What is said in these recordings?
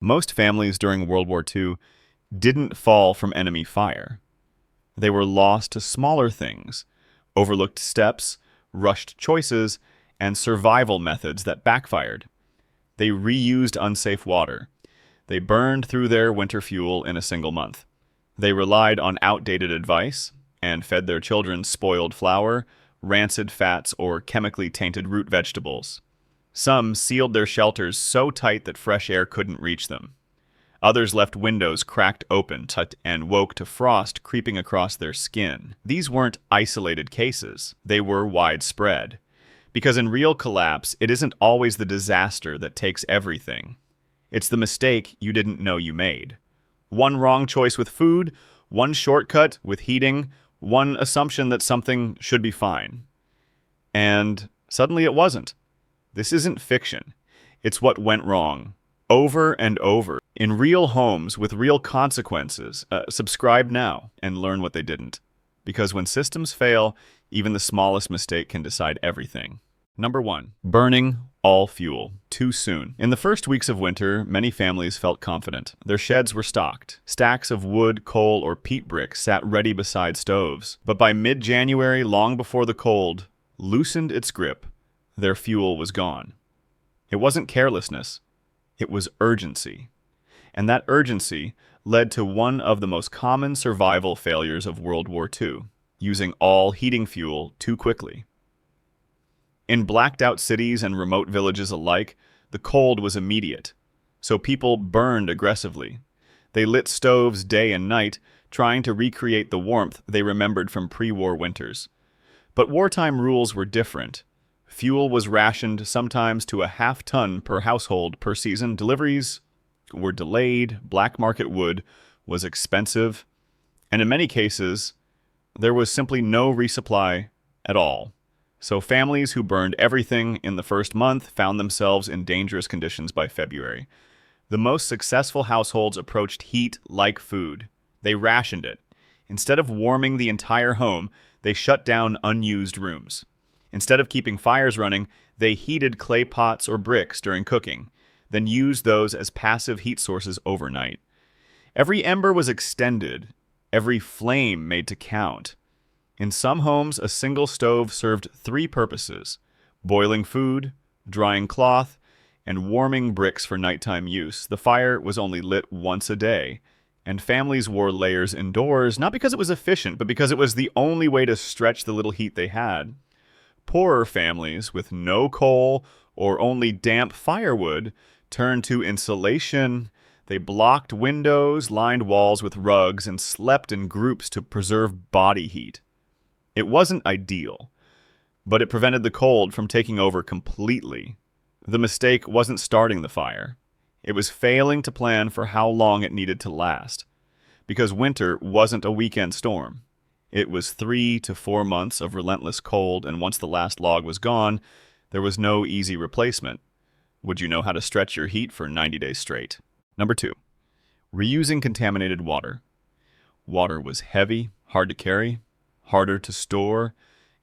Most families during World War II didn't fall from enemy fire. They were lost to smaller things, overlooked steps, rushed choices, and survival methods that backfired. They reused unsafe water. They burned through their winter fuel in a single month. They relied on outdated advice and fed their children spoiled flour, rancid fats, or chemically tainted root vegetables. Some sealed their shelters so tight that fresh air couldn't reach them. Others left windows cracked open and woke to frost creeping across their skin. These weren't isolated cases. They were widespread. Because in real collapse, it isn't always the disaster that takes everything. It's the mistake you didn't know you made. One wrong choice with food, one shortcut with heating, one assumption that something should be fine. And suddenly it wasn't. This isn't fiction. It's what went wrong. Over and over. In real homes with real consequences. Subscribe now and learn what they didn't. Because when systems fail, even the smallest mistake can decide everything. Number 1. Burning all fuel too soon. In the first weeks of winter, many families felt confident. Their sheds were stocked. Stacks of wood, coal, or peat bricks sat ready beside stoves. But by mid-January, long before the cold loosened its grip, their fuel was gone. It wasn't carelessness. It was urgency. And that urgency led to one of the most common survival failures of World War II, using all heating fuel too quickly. In blacked-out cities and remote villages alike, the cold was immediate, so people burned aggressively. They lit stoves day and night, trying to recreate the warmth they remembered from pre-war winters. But wartime rules were different. Fuel was rationed sometimes to a half-ton per household per season. Deliveries were delayed, black market wood was expensive, and in many cases, there was simply no resupply at all. So families who burned everything in the first month found themselves in dangerous conditions by February. The most successful households approached heat like food. They rationed it. Instead of warming the entire home, they shut down unused rooms. Instead of keeping fires running, they heated clay pots or bricks during cooking, then used those as passive heat sources overnight. Every ember was extended, every flame made to count. In some homes, a single stove served 3 purposes: boiling food, drying cloth, and warming bricks for nighttime use. The fire was only lit once a day, and families wore layers indoors, not because it was efficient, but because it was the only way to stretch the little heat they had. Poorer families with no coal or only damp firewood turned to insulation. They blocked windows, lined walls with rugs, and slept in groups to preserve body heat. It wasn't ideal, but it prevented the cold from taking over completely. The mistake wasn't starting the fire. It was failing to plan for how long it needed to last. Because winter wasn't a weekend storm. It was 3 to 4 months of relentless cold, and once the last log was gone, there was no easy replacement. Would you know how to stretch your heat for 90 days straight? Number 2. Reusing contaminated water. Water was heavy, hard to carry, harder to store,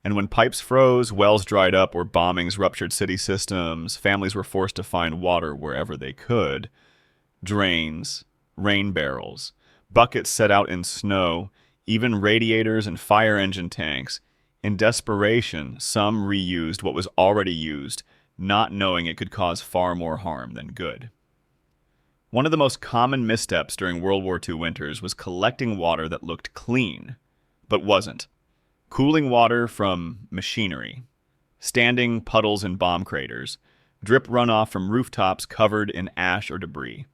and when pipes froze, wells dried up, or bombings ruptured city systems, families were forced to find water wherever they could. Drains, rain barrels, buckets set out in snow, even radiators and fire engine tanks. In desperation, some reused what was already used, not knowing it could cause far more harm than good. One of the most common missteps during World War II winters was collecting water that looked clean, but wasn't. Cooling water from machinery, standing puddles in bomb craters, drip runoff from rooftops covered in ash or debris.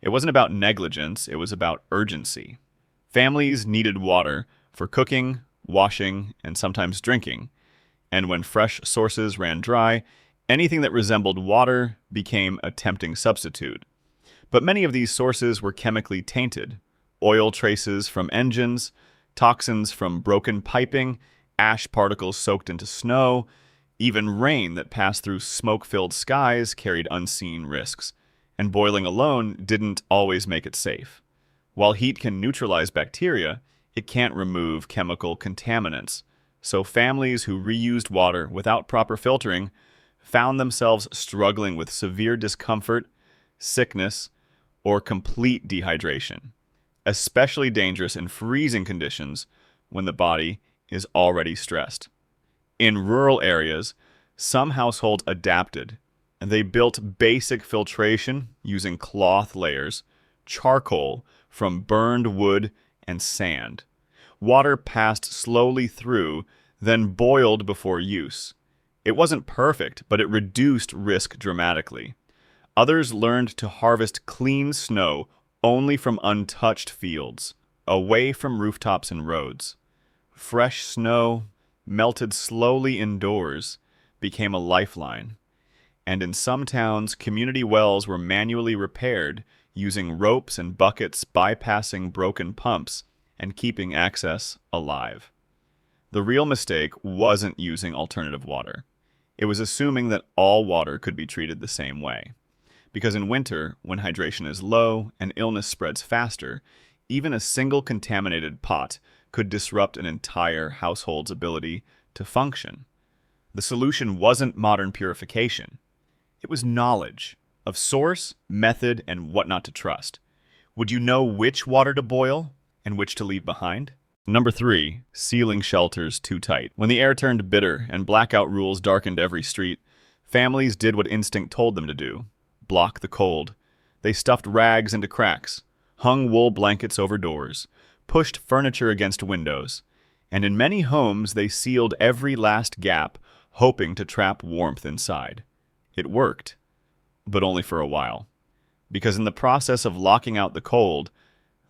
It wasn't about negligence, it was about urgency. Families needed water for cooking, washing, and sometimes drinking, and when fresh sources ran dry, anything that resembled water became a tempting substitute. But many of these sources were chemically tainted. Oil traces from engines, toxins from broken piping, ash particles soaked into snow, even rain that passed through smoke-filled skies carried unseen risks, and boiling alone didn't always make it safe. While heat can neutralize bacteria, it can't remove chemical contaminants. So families who reused water without proper filtering found themselves struggling with severe discomfort, sickness, or complete dehydration, especially dangerous in freezing conditions when the body is already stressed. In rural areas, some households adapted, and they built basic filtration using cloth layers, charcoal from burned wood, and sand. Water passed slowly through, then boiled before use. It wasn't perfect, but it reduced risk dramatically. Others learned to harvest clean snow only from untouched fields, away from rooftops and roads. Fresh snow, melted slowly indoors, became a lifeline. And in some towns, community wells were manually repaired using ropes and buckets, bypassing broken pumps and keeping access alive. The real mistake wasn't using alternative water. It was assuming that all water could be treated the same way. Because in winter, when hydration is low and illness spreads faster, even a single contaminated pot could disrupt an entire household's ability to function. The solution wasn't modern purification. It was knowledge of source, method, and what not to trust. Would you know which water to boil and which to leave behind? Number 3, sealing shelters too tight. When the air turned bitter and blackout rules darkened every street, families did what instinct told them to do: block the cold. They stuffed rags into cracks, hung wool blankets over doors, pushed furniture against windows, and in many homes they sealed every last gap, hoping to trap warmth inside. It worked, but only for a while, because in the process of locking out the cold,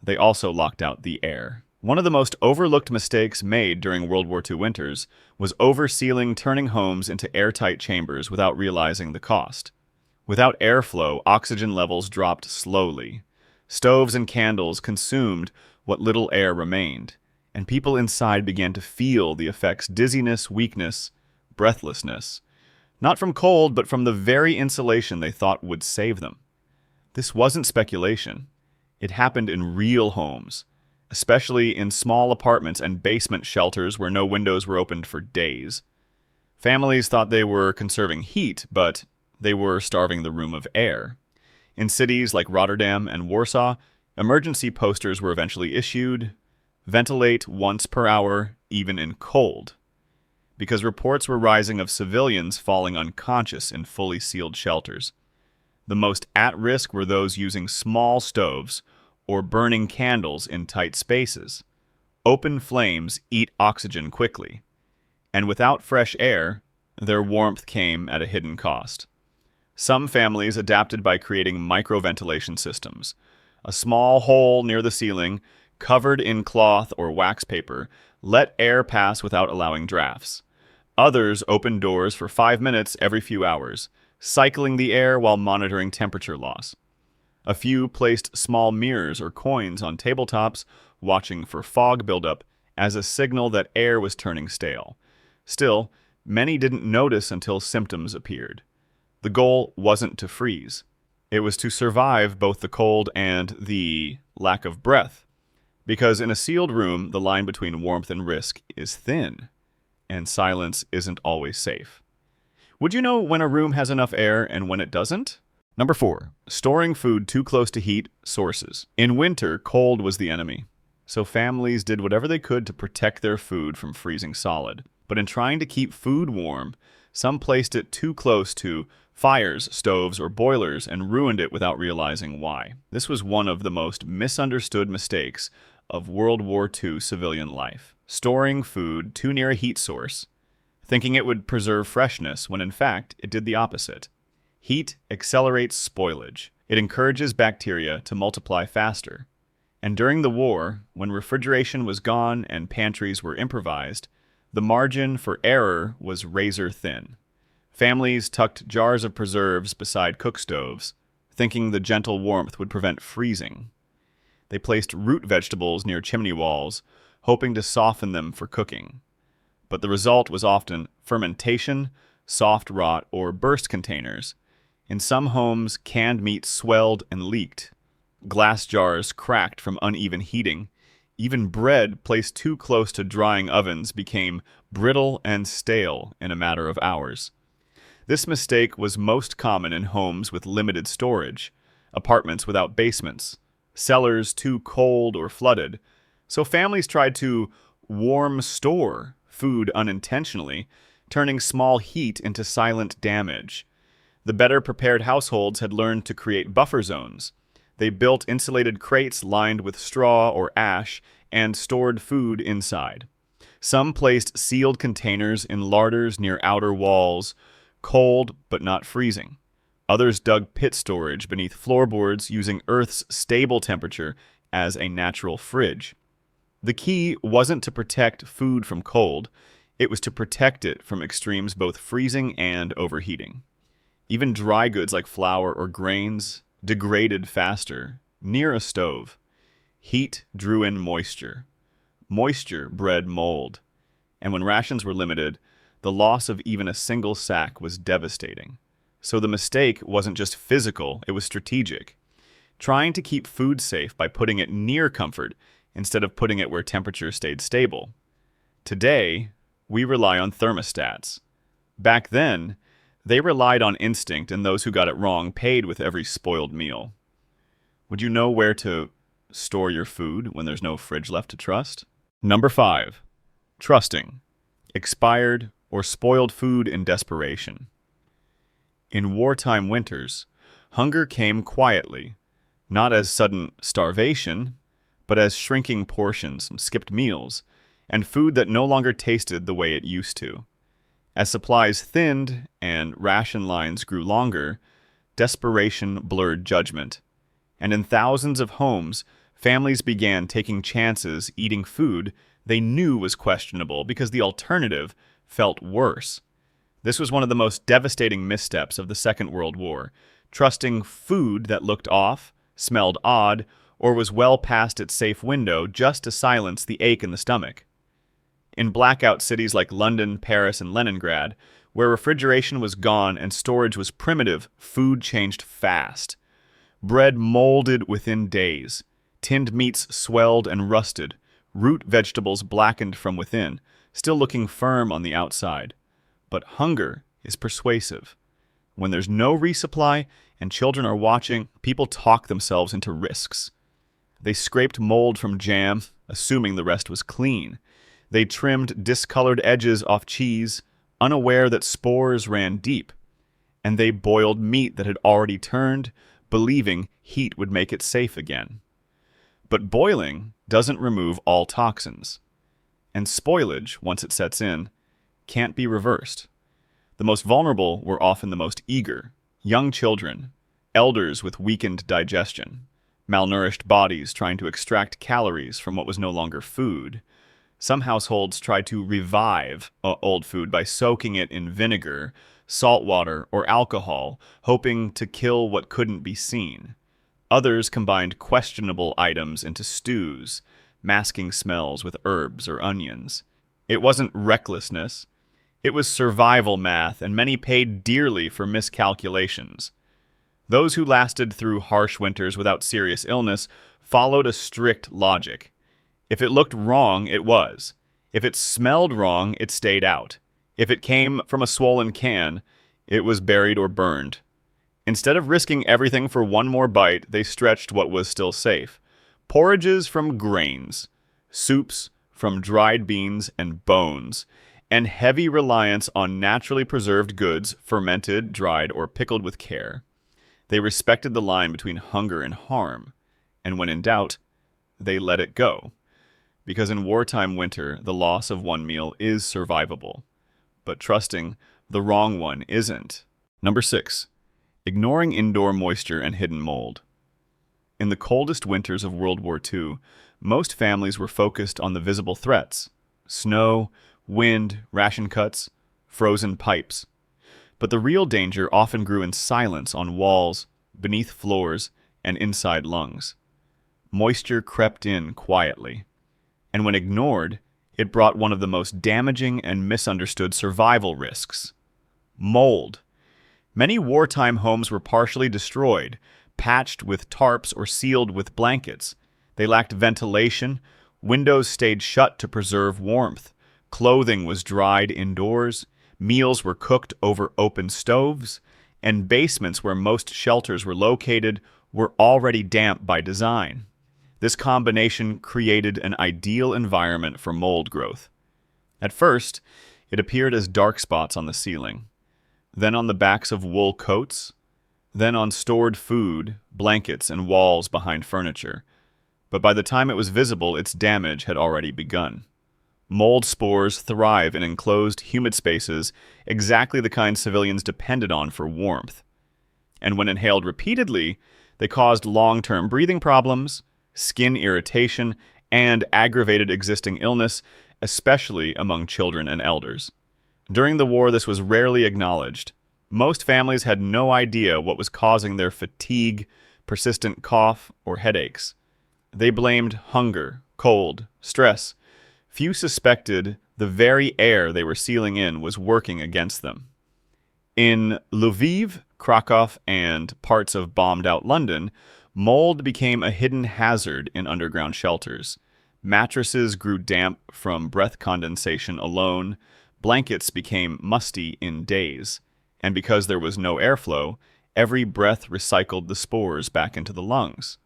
they also locked out the air. One of the most overlooked mistakes made during World War II winters was oversealing, turning homes into airtight chambers without realizing the cost. Without airflow, oxygen levels dropped slowly. Stoves and candles consumed what little air remained, and people inside began to feel the effects: dizziness, weakness, breathlessness. Not from cold, but from the very insulation they thought would save them. This wasn't speculation. It happened in real homes, especially in small apartments and basement shelters where no windows were opened for days. Families thought they were conserving heat, but they were starving the room of air. In cities like Rotterdam and Warsaw, emergency posters were eventually issued: ventilate once per hour, even in cold, because reports were rising of civilians falling unconscious in fully sealed shelters. The most at risk were those using small stoves or burning candles in tight spaces. Open flames eat oxygen quickly, and without fresh air, their warmth came at a hidden cost. Some families adapted by creating microventilation systems: a small hole near the ceiling, covered in cloth or wax paper, let air pass without allowing drafts. Others opened doors for 5 minutes every few hours, cycling the air while monitoring temperature loss. A few placed small mirrors or coins on tabletops, watching for fog buildup as a signal that air was turning stale. Still, many didn't notice until symptoms appeared. The goal wasn't to freeze. It was to survive both the cold and the lack of breath. Because in a sealed room, the line between warmth and risk is thin, and silence isn't always safe. Would you know when a room has enough air and when it doesn't? Number 4, storing food too close to heat sources. In winter, cold was the enemy, so families did whatever they could to protect their food from freezing solid. But in trying to keep food warm, some placed it too close to fires, stoves, or boilers and ruined it without realizing why. This was one of the most misunderstood mistakes of World War II civilian life: storing food too near a heat source, thinking it would preserve freshness when in fact it did the opposite. Heat accelerates spoilage. It encourages bacteria to multiply faster. And during the war, when refrigeration was gone and pantries were improvised, the margin for error was razor thin. Families tucked jars of preserves beside cook stoves, thinking the gentle warmth would prevent freezing. They placed root vegetables near chimney walls, hoping to soften them for cooking. But the result was often fermentation, soft rot, or burst containers. In some homes, canned meat swelled and leaked. Glass jars cracked from uneven heating. Even bread placed too close to drying ovens became brittle and stale in a matter of hours. This mistake was most common in homes with limited storage, apartments without basements, cellars too cold or flooded. So families tried to warm store food unintentionally, turning small heat into silent damage. The better prepared households had learned to create buffer zones. They built insulated crates lined with straw or ash and stored food inside. Some placed sealed containers in larders near outer walls, cold but not freezing. Others dug pit storage beneath floorboards using Earth's stable temperature as a natural fridge. The key wasn't to protect food from cold, it was to protect it from extremes both freezing and overheating. Even dry goods like flour or grains degraded faster near a stove. Heat drew in moisture. Moisture bred mold. And when rations were limited, the loss of even a single sack was devastating. So the mistake wasn't just physical, it was strategic. Trying to keep food safe by putting it near comfort instead of putting it where temperature stayed stable. Today, we rely on thermostats. Back then, they relied on instinct, and those who got it wrong paid with every spoiled meal. Would you know where to store your food when there's no fridge left to trust? Number 5. Trusting. Expired or spoiled food in desperation. In wartime winters, hunger came quietly, not as sudden starvation, but as shrinking portions, skipped meals, and food that no longer tasted the way it used to. As supplies thinned and ration lines grew longer, desperation blurred judgment. And in thousands of homes, families began taking chances eating food they knew was questionable because the alternative felt worse. This was one of the most devastating missteps of the Second World War, trusting food that looked off, smelled odd, or was well past its safe window just to silence the ache in the stomach. In blackout cities like London, Paris, and Leningrad, where refrigeration was gone and storage was primitive, food changed fast. Bread molded within days. Tinned meats swelled and rusted. Root vegetables blackened from within, still looking firm on the outside. But hunger is persuasive. When there's no resupply and children are watching, people talk themselves into risks. They scraped mold from jam, assuming the rest was clean. They trimmed discolored edges off cheese, unaware that spores ran deep. And they boiled meat that had already turned, believing heat would make it safe again. But boiling doesn't remove all toxins. And spoilage, once it sets in, can't be reversed. The most vulnerable were often the most eager: young children, elders with weakened digestion, malnourished bodies trying to extract calories from what was no longer food. Some households tried to revive old food by soaking it in vinegar, salt water, or alcohol, hoping to kill what couldn't be seen. Others combined questionable items into stews, masking smells with herbs or onions. It wasn't recklessness. It was survival math, and many paid dearly for miscalculations. Those who lasted through harsh winters without serious illness followed a strict logic. If it looked wrong, it was. If it smelled wrong, it stayed out. If it came from a swollen can, it was buried or burned. Instead of risking everything for one more bite, they stretched what was still safe. Porridges from grains, soups from dried beans and bones, and heavy reliance on naturally preserved goods, fermented, dried, or pickled with care. They respected the line between hunger and harm, and when in doubt, they let it go. Because in wartime winter, the loss of one meal is survivable, but trusting the wrong one isn't. Number 6. Ignoring indoor moisture and hidden mold. In the coldest winters of World War II, most families were focused on the visible threats: snow, wind, ration cuts, frozen pipes. But the real danger often grew in silence on walls, beneath floors, and inside lungs. Moisture crept in quietly, and when ignored, it brought one of the most damaging and misunderstood survival risks: mold. Many wartime homes were partially destroyed, patched with tarps or sealed with blankets. They lacked ventilation, windows stayed shut to preserve warmth, clothing was dried indoors, meals were cooked over open stoves, and basements where most shelters were located were already damp by design. This combination created an ideal environment for mold growth. At first, it appeared as dark spots on the ceiling, then on the backs of wool coats, then on stored food, blankets, and walls behind furniture. But by the time it was visible, its damage had already begun. Mold spores thrive in enclosed, humid spaces, exactly the kind civilians depended on for warmth. And when inhaled repeatedly, they caused long-term breathing problems, skin irritation, and aggravated existing illness, especially among children and elders. During the war, this was rarely acknowledged. Most families had no idea what was causing their fatigue, persistent cough, or headaches. They blamed hunger, cold, stress. Few suspected the very air they were sealing in was working against them. In Lviv, Krakow, and parts of bombed-out London, mold became a hidden hazard in underground shelters. Mattresses grew damp from breath condensation alone, blankets became musty in days, and because there was no airflow, every breath recycled the spores back into the lungs.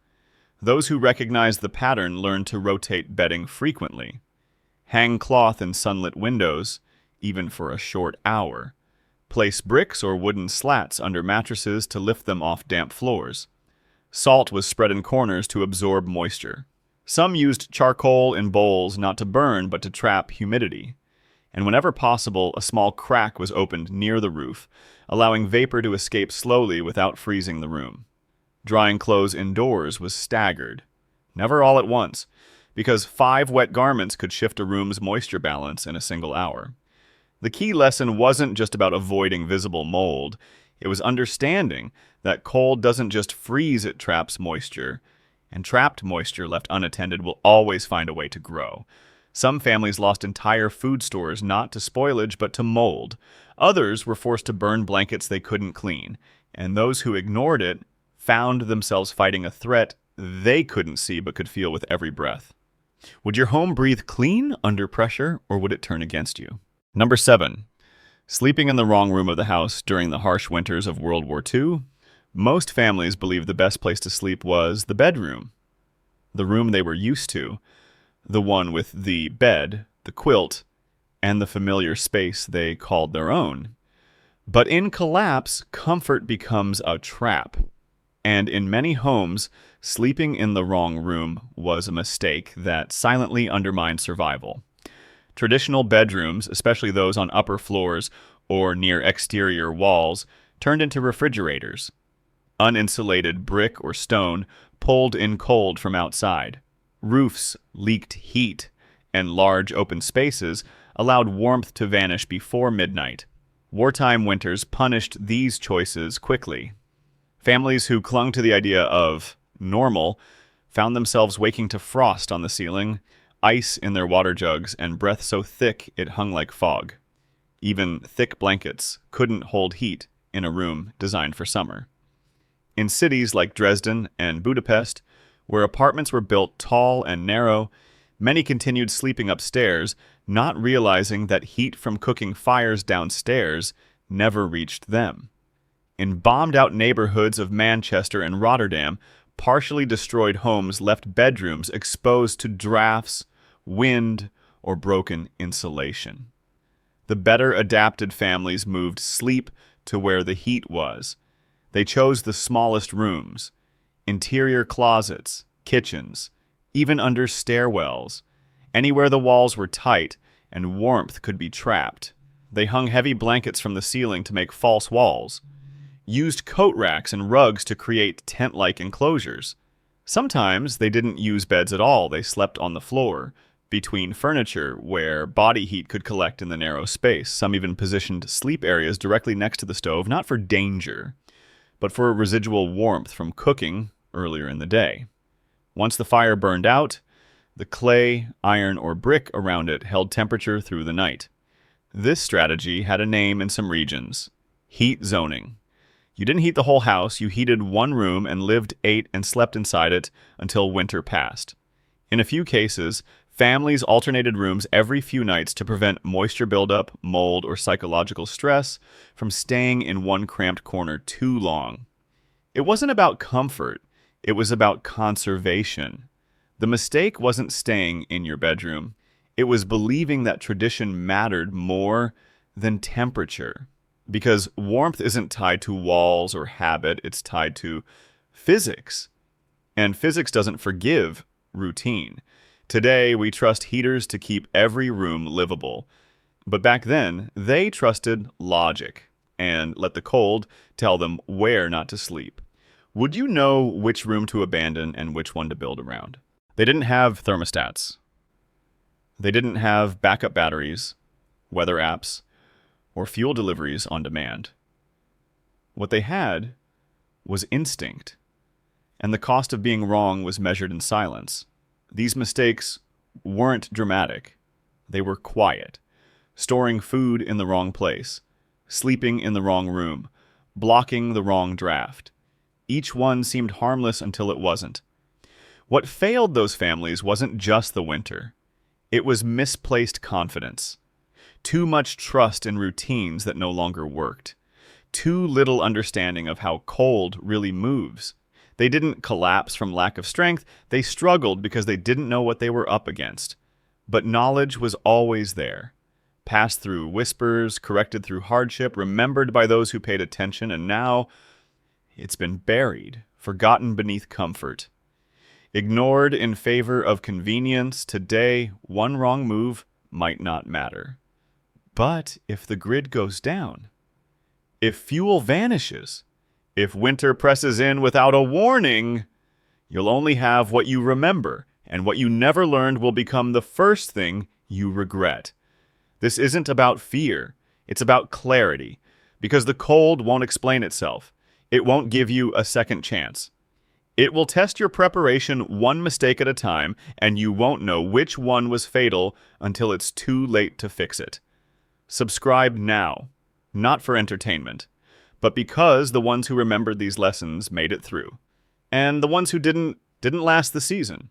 Those who recognized the pattern learned to rotate bedding frequently, hang cloth in sunlit windows, even for a short hour, place bricks or wooden slats under mattresses to lift them off damp floors. Salt was spread in corners to absorb moisture. Some used charcoal in bowls not to burn but to trap humidity. And whenever possible, a small crack was opened near the roof, allowing vapor to escape slowly without freezing the room. Drying clothes indoors was staggered, never all at once, because 5 wet garments could shift a room's moisture balance in a single hour. The key lesson wasn't just about avoiding visible mold. It was understanding that cold doesn't just freeze, it traps moisture, and trapped moisture left unattended will always find a way to grow. Some families lost entire food stores not to spoilage but to mold. Others were forced to burn blankets they couldn't clean, and those who ignored it found themselves fighting a threat they couldn't see but could feel with every breath. Would your home breathe clean under pressure, or would it turn against you? Number 7. Sleeping in the wrong room of the house during the harsh winters of World War II. Most families believed the best place to sleep was the bedroom, the room they were used to, the one with the bed, the quilt, and the familiar space they called their own. But in collapse, comfort becomes a trap. And in many homes, sleeping in the wrong room was a mistake that silently undermined survival. Traditional bedrooms, especially those on upper floors or near exterior walls, turned into refrigerators. Uninsulated brick or stone pulled in cold from outside. Roofs leaked heat, and large open spaces allowed warmth to vanish before midnight. Wartime winters punished these choices quickly. Families who clung to the idea of normal found themselves waking to frost on the ceiling, ice in their water jugs, and breath so thick it hung like fog. Even thick blankets couldn't hold heat in a room designed for summer. In cities like Dresden and Budapest, where apartments were built tall and narrow, many continued sleeping upstairs, not realizing that heat from cooking fires downstairs never reached them. In bombed-out neighborhoods of Manchester and Rotterdam, partially destroyed homes left bedrooms exposed to drafts, wind, or broken insulation. The better adapted families moved sleep to where the heat was. They chose the smallest rooms, interior closets, kitchens, even under stairwells, anywhere the walls were tight and warmth could be trapped. They hung heavy blankets from the ceiling to make false walls, used coat racks and rugs to create tent-like enclosures. Sometimes they didn't use beds at all. They slept on the floor, between furniture where body heat could collect in the narrow space. Some even positioned sleep areas directly next to the stove, not for danger, but for residual warmth from cooking earlier in the day. Once the fire burned out, the clay, iron, or brick around it held temperature through the night. This strategy had a name in some regions: heat zoning. You didn't heat the whole house, you heated one room and lived, ate, and slept inside it until winter passed. In a few cases, families alternated rooms every few nights to prevent moisture buildup, mold, or psychological stress from staying in one cramped corner too long. It wasn't about comfort, It was about conservation. The mistake wasn't staying in your bedroom. It was believing that tradition mattered more than temperature. Because warmth isn't tied to walls or habit, it's tied to physics. And physics doesn't forgive routine. Today, we trust heaters to keep every room livable. But back then, they trusted logic and let the cold tell them where not to sleep. Would you know which room to abandon and which one to build around? They didn't have thermostats. They didn't have backup batteries, weather apps, or fuel deliveries on demand. What they had was instinct, and the cost of being wrong was measured in silence. These mistakes weren't dramatic. They were quiet. Storing food in the wrong place, sleeping in the wrong room, blocking the wrong draft. Each one seemed harmless until it wasn't. What failed those families wasn't just the winter. It was misplaced confidence. Too much trust in routines that no longer worked. Too little understanding of how cold really moves. They didn't collapse from lack of strength. They struggled because they didn't know what they were up against. But knowledge was always there. Passed through whispers, corrected through hardship, remembered by those who paid attention, and now it's been buried, forgotten beneath comfort. Ignored in favor of convenience, today one wrong move might not matter. But if the grid goes down, if fuel vanishes, if winter presses in without a warning, you'll only have what you remember, and what you never learned will become the first thing you regret. This isn't about fear, it's about clarity, because the cold won't explain itself. It won't give you a second chance. It will test your preparation one mistake at a time, and you won't know which one was fatal until it's too late to fix it. Subscribe now, not for entertainment, but because the ones who remembered these lessons made it through, and the ones who didn't last the season.